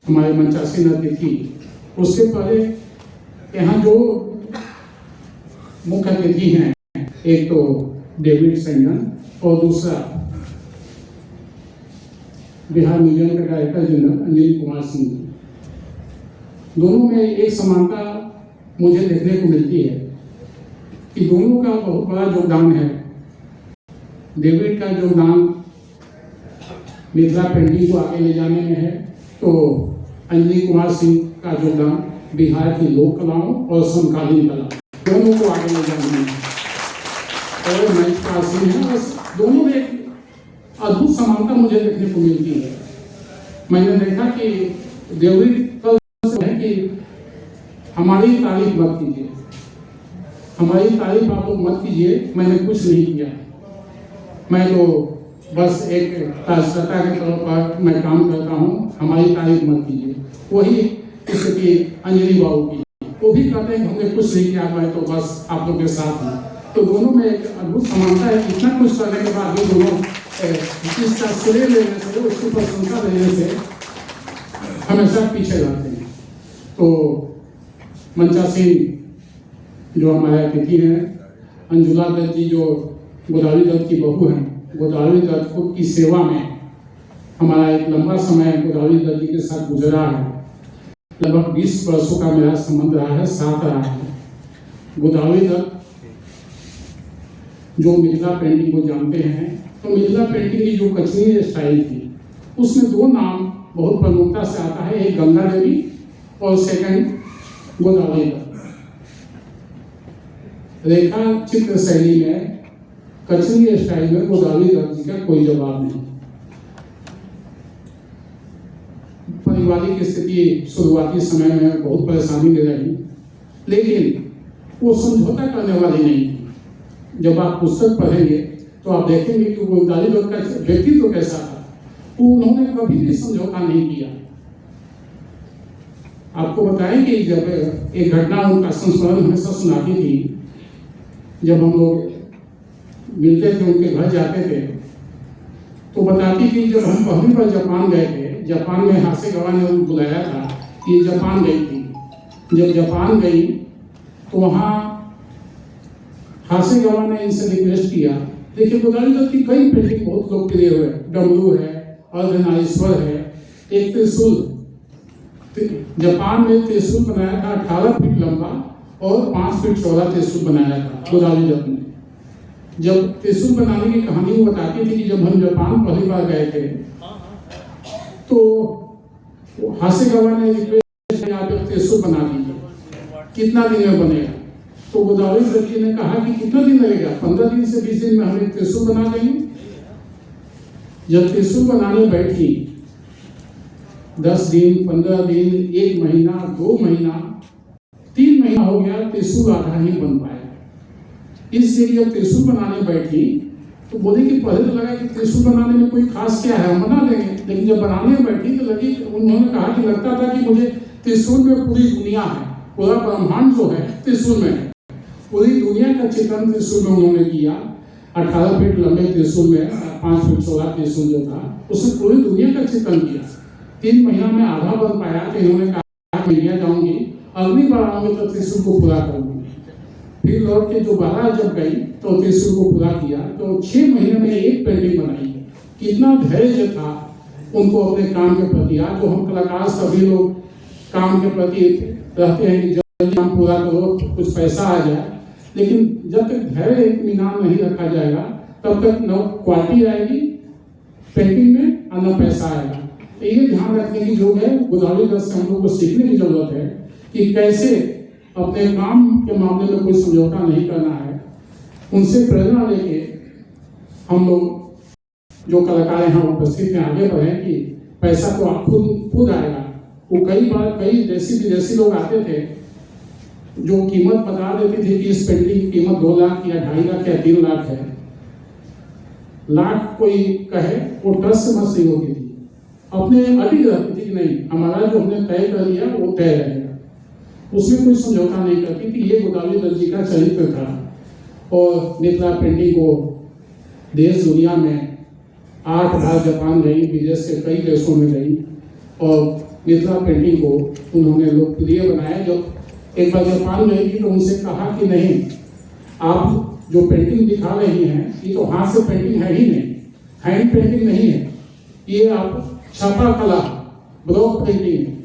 हमारे मंचासीन अतिथि, उससे पहले यहाँ जो मुख्य अतिथि हैं, एक तो डेविड सेंडन और दूसरा बिहार म्यूजियम के डायरेक्टर जनरल अंजनी कुमार सिंह। दोनों में एक समानता मुझे देखने को मिलती है कि दोनों का बहुत बड़ा योगदान है। डेविड का योगदान मिथिला पेंटिंग को आगे ले जाने में है, तो अंजनी कुमार सिंह का योगदान बिहार की लोक कलाओं और समकालीन कला दोनों को आगे ले जाने में और मंचकासीन है। बस दोनों में एक अद्भुत समानता मुझे देखने को मिलती है। मैंने देखा कि डेविड कल है कि हमारी तारीफ मत कीजिए, हमारी तारीफ आप लोग मत कीजिए, मैंने कुछ नहीं किया, मैं तो बस एक कार्यकर्ता के तौर पर मैं काम करता हूँ, हमारी तारीफ मत कीजिए। वही स्थिति अंजनी बाबू की, वो भी कहते हैं कि हमने कुछ नहीं किया, मैं तो बस आप लोग के साथ हूँ। तो दोनों में एक अद्भुत समानता है। इतना कुछ करने के बाद भी दोनों इसका श्रेय लेने से, उसकी प्रशंसा लेने से हमेशा पीछे रहते हैं। तो मंचासीन जो हमारे अतिथि हैं, अंजुला दत्त जी जो गोदावरी दत्त की बहू हैं, गोदावरी दत्त की सेवा में हमारा एक लंबा समय गोदावरी दत्त जी के साथ गुजरा है। लगभग 20 वर्षों का मेरा संबंध रहा है, साथ रहा है। गोदावरी दत्त जो मिथिला पेंटिंग को जानते हैं, तो मिथिला पेंटिंग की जो कचनी स्टाइल थी, उसमें दो नाम बहुत प्रमुखता से आता है, एक गंगा देवी और सेकंड गोदावरी दत्त। रेखा चित्र शैली में, कचनी स्टाइल में गोदावरी दत्त जी का कोई जवाब नहीं। पारिवारिक स्थिति शुरुआती समय में बहुत परेशानी में रही, लेकिन वो समझौता करने वाली नहीं थी। जब आप पुस्तक पढ़ेंगे तो आप देखेंगे कि गोदावरी दत्त का व्यक्तित्व कैसा था। उन्होंने कभी भी समझौता नहीं किया। आपको बताएं कि जब एक घटना उनका संस्मरण हमेशा सुनाती थी, जब हम लोग मिलते थे, उनके घर जाते थे, तो बताती थी जब हम पहली बार जापान गए थे, जापान में हासेगावा ने उनको बुलाया था कि जापान गई थी। जब जापान गई तो वहाँ हासेगावा ने इनसे रिक्वेस्ट किया, देखिए गोदावरी दत्त की कई पेंटिंग बहुत लोकप्रिय हुए, डमरू है, अर्धनारीश्वर है, एक त्रिशूल, जापान में त्रिशूल बनाया था 18 फीट लंबा और 5 फीट चौड़ा त्रिशूल बनाया था गोदावरी दत्त ने। जब त्रिशूल बनाने की कहानी वो बताती थी कि जब हम जापान पहली बार गए थे तो हासेगावा ने रिक्वेस्ट किया, आप एक त्रिशूल बना दीजिए, कितना दिन में बनेगा? तो गोदावरी दत्त जी ने कहा कि कितना दिन लगेगा? 15 दिन से 20 दिन में हम एक त्रिशूल बना देंगे। जब त्रिशूल बनाने बैठी, 10 दिन, 15 दिन, 1 महीना, 2 महीना, 3 महीना हो गया, त्रिशूल आधा ही बन पाया। इसलिए जब त्रिशूल बनाने बैठी तो बोली कि पहले तो लगा कि त्रिशूल बनाने में कोई खास क्या है, हम बना देंगे, लेकिन जब बनाने में बैठी तो लगी, उन्होंने कहा कि लगता था कि मुझे त्रिशूल में पूरी दुनिया है, पूरा ब्रह्मांड जो है त्रिशूल में है। पूरी दुनिया का चित्रण त्रिशूल में उन्होंने किया। 18 फीट लंबे त्रिशूल में 5 फीट चौड़ा त्रिशूल जो था, उसने पूरी दुनिया का चित्रण किया। 3 महीना में आधा बन पाया तो इन्होंने कहा मैं इंडिया जाऊंगी, अगली बार आऊंगी तो त्रिशूल को पूरा करूंगी। फिर लौट के दोबारा जब गई तो त्रिशूल को पूरा किया, तो 6 महीने में एक पेंटिंग बनाई। कितना धैर्य था उनको अपने काम के प्रति। आज जो हम कलाकार सभी लोग काम के प्रति रहते हैं कि जल्दी काम पूरा करो, कुछ पैसा आ जाए, लेकिन जब तक धैर्य इत्मीनान नहीं रखा जाएगा तब तक न क्वालिटी आएगी पेंटिंग में और न पैसा आएगा। तो ये ध्यान रखने की जो है गोदावरी दत्त से हम लोग को सीखने की जरूरत है कि कैसे अपने काम के मामले में कोई समझौता नहीं करना है। उनसे प्रेरणा लेके हम लोग जो कलाकार यहाँ उपस्थित हैं आगे बढ़े कि पैसा तो आप खुद आएगा। वो कई बार कई देसी विदेशी लोग आते थे जो कीमत बता देती थी कि इस पेंटिंग की कीमत 2 लाख या 2.5 लाख या 3 लाख है। लाख कोई कहे वो ट्रस्ट से मत सही होती थी, अपने अटक रहती थी कि नहीं, हमारा जो हमने तय कर लिया वो तय रहेगा, उसमें कोई समझौता नहीं करती थी। ये गोदावरी दत्त जी का चरित्र था। और मिथिला पेंटिंग को देश दुनिया में 8 बार जापान गई, विदेश के कई देशों में गई और मिथिला पेंटिंग को उन्होंने लोकप्रिय बनाया। जब एक बार जापान गई थी तो उनसे कहा कि नहीं, आप जो पेंटिंग दिखा रही हैं ये तो हाथ से पेंटिंग है ही नहीं, हैंड पेंटिंग नहीं है, ये आप छापा कला ब्लॉक पेंटिंग है।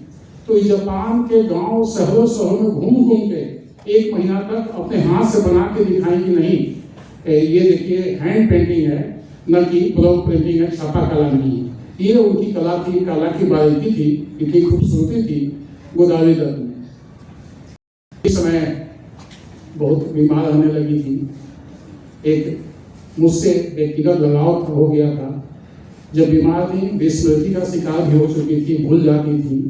तो जापान के गांव शहरों शहरों में घूम घूम के 1 महीना तक अपने हाथ से बना के दिखाई कि नहीं, ये देखिए हैंड पेंटिंग है, न कि ब्लॉक पेंटिंग है, छापा कला नहीं है। ये उनकी कला थी, कला की बारीकी थी, इतनी खूबसूरती थी। गोदावरी दत्त में इस समय बहुत बीमार होने लगी थी, एक मुझसे व्यक्तिगत लगाव हो गया था। जब बीमार थी, विस्मृति का शिकार भी हो चुकी थी, भूल जाती थी।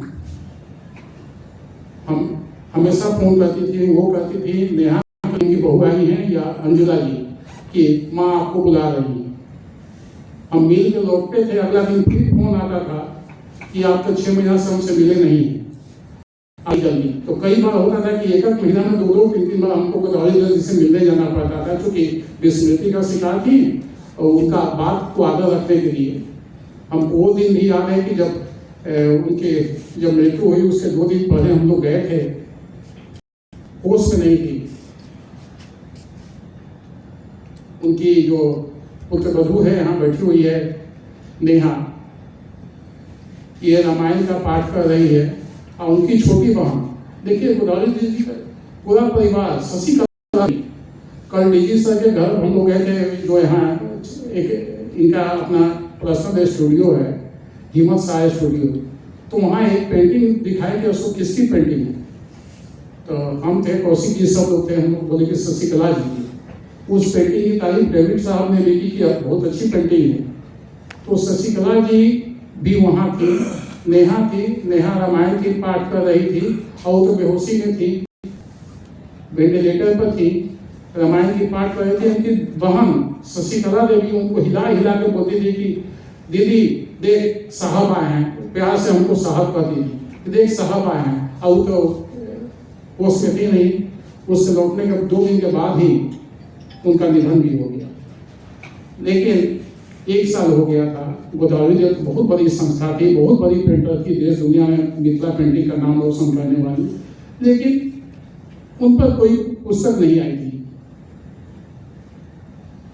हम हमेशा फोन करती थी, वो करती थी नेहा की बहू आई है या अंजुला जी कि माँ आपको बुला रही है। हम मिल के लौटते थे, अगला दिन फिर फोन आता था कि आप तो 6 महीना से हमसे मिले नहीं हैं, आई जल्दी। तो कई बार होता था कि 1 महीना में 2 3 बार हमको गोदावरी दत्त से मिलने जाना पड़ता था, क्योंकि विस्मृति का शिकार थी और उनका बात को आदर रखने के लिए। हमको वो दिन भी याद है कि जब मृत्यु हुई उसके 2 दिन पहले हम लोग गए थे, होश में नहीं थी। उनकी जो पुत्र वधू है यहाँ बैठी हुई है नेहा, ये रामायण का पाठ कर रही है, और उनकी छोटी बहन, देखिए गोदावरी जी का पूरा परिवार, शशिकला कल डीजी सर के घर हम लोग गए थे, जो यहाँ एक इनका अपना पर्सनल स्टूडियो है, हिम्मत शाह स्टूडियो। तो वहाँ एक पेंटिंग दिखाई कि उसको किसकी पेंटिंग है, तो हम थे, कौशिक जी सब लोग थे, हम लोग बोले कि शशिकला जी की। उस पेंटिंग की तारीफ डेविड साहब ने लिखी कि बहुत अच्छी पेंटिंग है। तो शशिकला जी भी वहाँ थी, नेहा थी, नेहा रामायण की पाठ कर रही थी और तो बेहोशी में थी, वेंटिलेटर पर थी, रामायण की पाठ कर रही थी। उनकी बहन शशिकला देवी उनको हिला हिला के बोलती थी कि दीदी देख साहब आए हैं, प्यार से हमको साहब कहती थी, देख साहब आए हैं। और तो होश में थी नहीं। उससे लौटने के 2 दिन के बाद ही उनका निधन भी हो गया। लेकिन 1 साल हो गया था। गोदावरी दत्त बहुत बड़ी संस्था थी, बहुत बड़ी पेंटर थी, देश दुनिया में मिथिला पेंटिंग का नाम रोशन करने वाली, लेकिन उन पर कोई पुस्तक नहीं आई थी।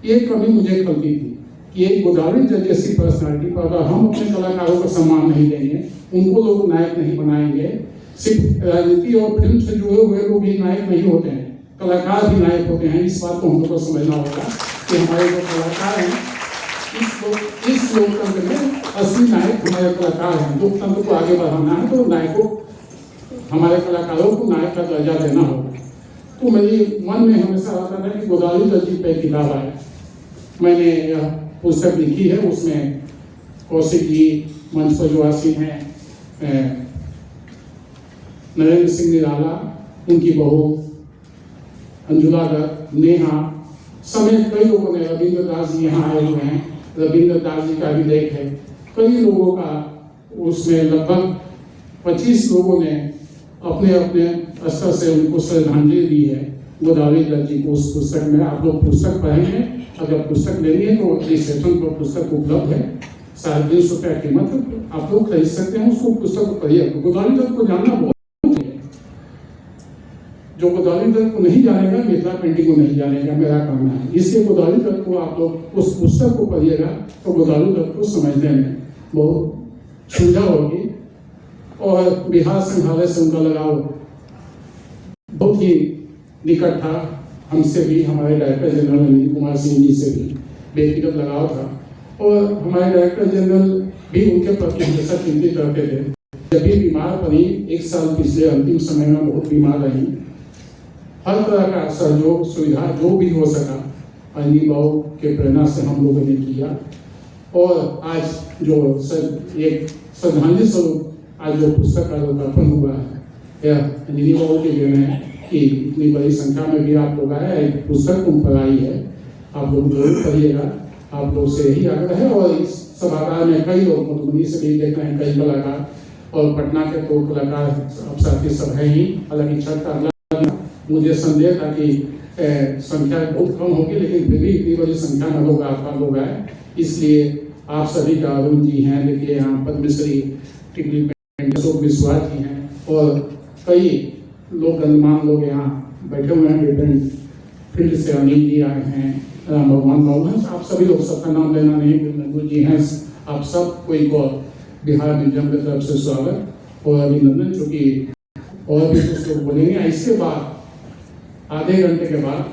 ये कमी मुझे खलती थी कि एक गोदावरी दत्त जैसी पर्सनालिटी पर अगर हम अपने कलाकारों को सम्मान नहीं देंगे, उनको लोग नायक नहीं बनाएंगे। सिर्फ राजनीति और फिल्म से जुड़े हुए लोग ही नायक नहीं होते हैं, कलाकार भी नायक होते हैं। इस बात को हम लोग को समझना होगा कि हमारे जो कलाकार हैं, इस लोकतंत्र में असली नायक हमारे कलाकार हैं। लोकतंत्र को आगे बढ़ाना है तो नायकों, हमारे कलाकारों को नायक का दर्जा देना होगा। तो मेरे मन में हमेशा आता था कि गोदावरी दत्त जी पे किताब आए। मैंने यह पुस्तक लिखी है, उसमें कौशिक जी मंच पर जो आसीन हैं, नरेंद्र सिंह निराला, उनकी बहू अंजुला दत्त, नेहा समेत कई लोगों ने, रविंद्र दास जी यहाँ आए हुए हैं, रविंद्र दास जी का अभिलेख है, कई लोगों का, उसमें लगभग 25 लोगों ने अपने अपने स्तर से उनको श्रद्धांजलि दी है गोदावरी दत्त जी को उस पुस्तक में। आप लोग पुस्तक पढ़ेंगे, अगर पुस्तक लेनी है तो रिसेप्शन पर पुस्तक उपलब्ध है, 350 रुपया कीमत है, आप लोग खरीद सकते हैं उसको, पुस्तक को पढ़िए। गोदावरी दत्त को जानना बहुत, जो गोदावरी दत्त को नहीं जानेगा मिथिला पेंटिंग को नहीं जानेगा, मेरा कहना है। इसलिए गोदावरी दत्त को आप लोग उस पुस्तक को पढ़िएगा तो गोदावरी दत्त को समझने में बहुत सुविधा होगी। और बिहार संग्रहालय से उनका लगाव बहुत ही निकट था, हमसे भी, हमारे डायरेक्टर जनरल अनिल कुमार सिंह जी से भी व्यक्तिगत लगाव था। और हमारे डायरेक्टर जनरल भी उनके प्रति हमेशा चिंतित रहते थे। जब भी बीमार पड़ी, 1 साल पिछले अंतिम समय में बहुत बीमार रही, हर तरह का सहयोग सुविधा जो भी हो सका अनिल बाबू के प्रेरणा से हम लोगों ने किया। और आज जो एक श्रद्धांजलि स्वरूप आज जो पुस्तक का लोकार्पण हुआ है, यह अनिल बाबू के देन है कि इतनी बड़ी संख्या में भी आप लोग आए, एक पुस्तक उन पर आई है, आप लोग जरूर पढ़िएगा। आप लोग से यही आग्रह है। और इस सभागार में कई लोग, मधुबनी से भी देख रहे हैं, कई कलाकार, और पटना के तो कलाकार अब साथी सब है ही। हालांकि छठ का मुझे संदेह था कि संख्या बहुत कम होगी, लेकिन फिर भी इतनी बड़ी संख्या में लोग आए, इसलिए आप सभी का, अरुण जी हैं, देखिए यहाँ पद्मश्री टिकली अशोक विश्वास जी हैं और कई लोग गणमान्य लोग यहाँ बैठे हुए हैं। डिफरेंट फील्ड से अनिल जी आए हैं, राम भगवान बाबू, आप सभी लोग, सबका नाम लेना नहीं, नंदू जी हैं, आप सब कोई को बिहार म्यूजियम की तरफ से स्वागत और अभिनंदन। चूंकि और भी कुछ लोग बोलेंगे, इसके बाद आधे घंटे के बाद